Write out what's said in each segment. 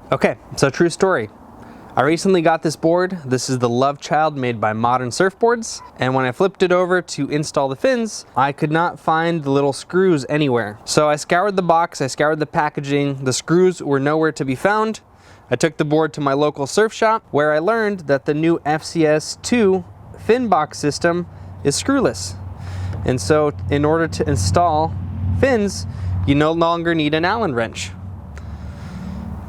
Okay, so true story. I recently got this board. This is the Love Child made by Modern Surfboards. And when I flipped it over to install the fins, I could not find the little screws anywhere. So I scoured the box, I scoured the packaging, the screws were nowhere to be found. I took the board to my local surf shop where I learned that the new FCS2 fin box system is screwless. And so in order to install fins, you no longer need an Allen wrench.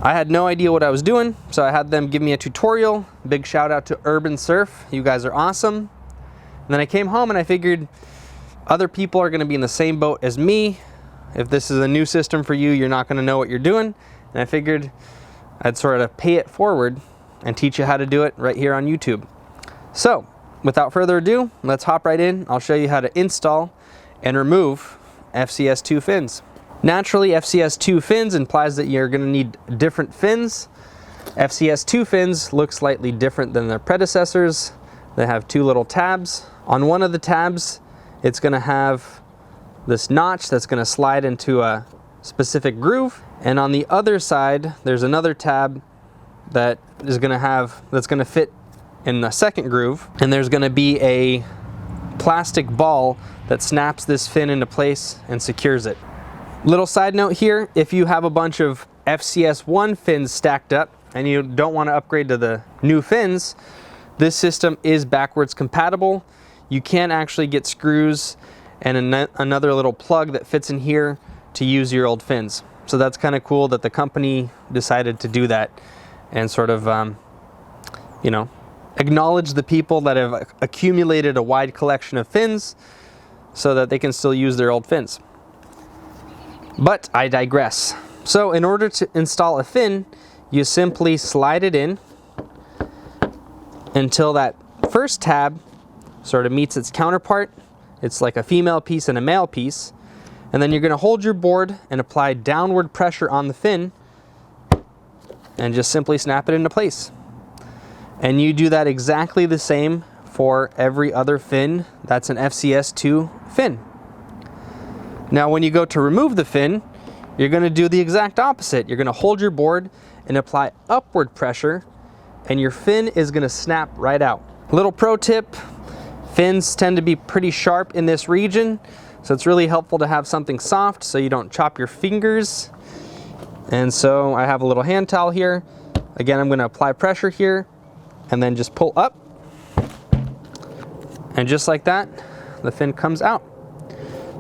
I had no idea what I was doing, so I had them give me a tutorial. Big shout out to Urban Surf. You guys are awesome. And then I came home and I figured other people are gonna be in the same boat as me. If this is a new system for you, you're not gonna know what you're doing. And I figured I'd sort of pay it forward and teach you how to do it right here on YouTube. So without further ado, let's hop right in. I'll show you how to install and remove FCS2 fins. Naturally, FCS2 fins implies that you're going to need different fins. FCS2 fins look slightly different than their predecessors. They have two little tabs. On one of the tabs, it's going to have this notch that's going to slide into a specific groove. And on the other side, there's another tab that is going to fit in the second groove. And there's going to be a plastic ball that snaps this fin into place and secures it. Little side note here, if you have a bunch of FCS1 fins stacked up and you don't want to upgrade to the new fins, this system is backwards compatible. You can actually get screws and another little plug that fits in here to use your old fins. So that's kind of cool that the company decided to do that and sort of, acknowledge the people that have accumulated a wide collection of fins so that they can still use their old fins. But I digress. So in order to install a fin, you simply slide it in until that first tab sort of meets its counterpart. It's like a female piece and a male piece. And then you're going to hold your board and apply downward pressure on the fin and just simply snap it into place. And you do that exactly the same for every other fin that's an FCS2 fin. Now when you go to remove the fin, you're going to do the exact opposite. You're going to hold your board and apply upward pressure and your fin is going to snap right out. Little pro tip, fins tend to be pretty sharp in this region, so it's really helpful to have something soft so you don't chop your fingers. And so I have a little hand towel here. Again, I'm going to apply pressure here and then just pull up. And just like that, the fin comes out.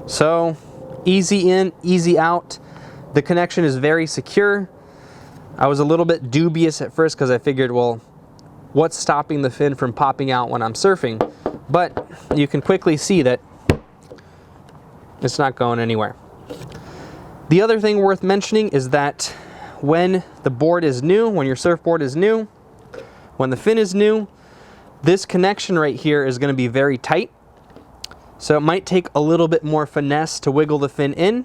So easy in, easy out. The connection is very secure. I was a little bit dubious at first because I figured, well, what's stopping the fin from popping out when I'm surfing? But you can quickly see that it's not going anywhere. The other thing worth mentioning is that when the board is new, when your surfboard is new, when the fin is new, this connection right here is going to be very tight. So it might take a little bit more finesse to wiggle the fin in,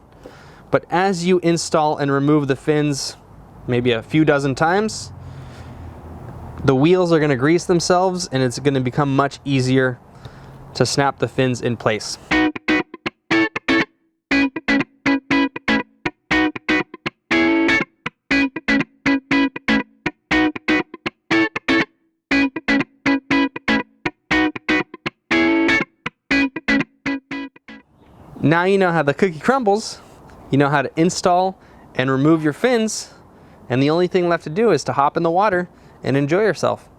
but as you install and remove the fins maybe a few dozen times, the wheels are going to grease themselves and it's going to become much easier to snap the fins in place. Now you know how the cookie crumbles, you know how to install and remove your fins, and the only thing left to do is to hop in the water and enjoy yourself.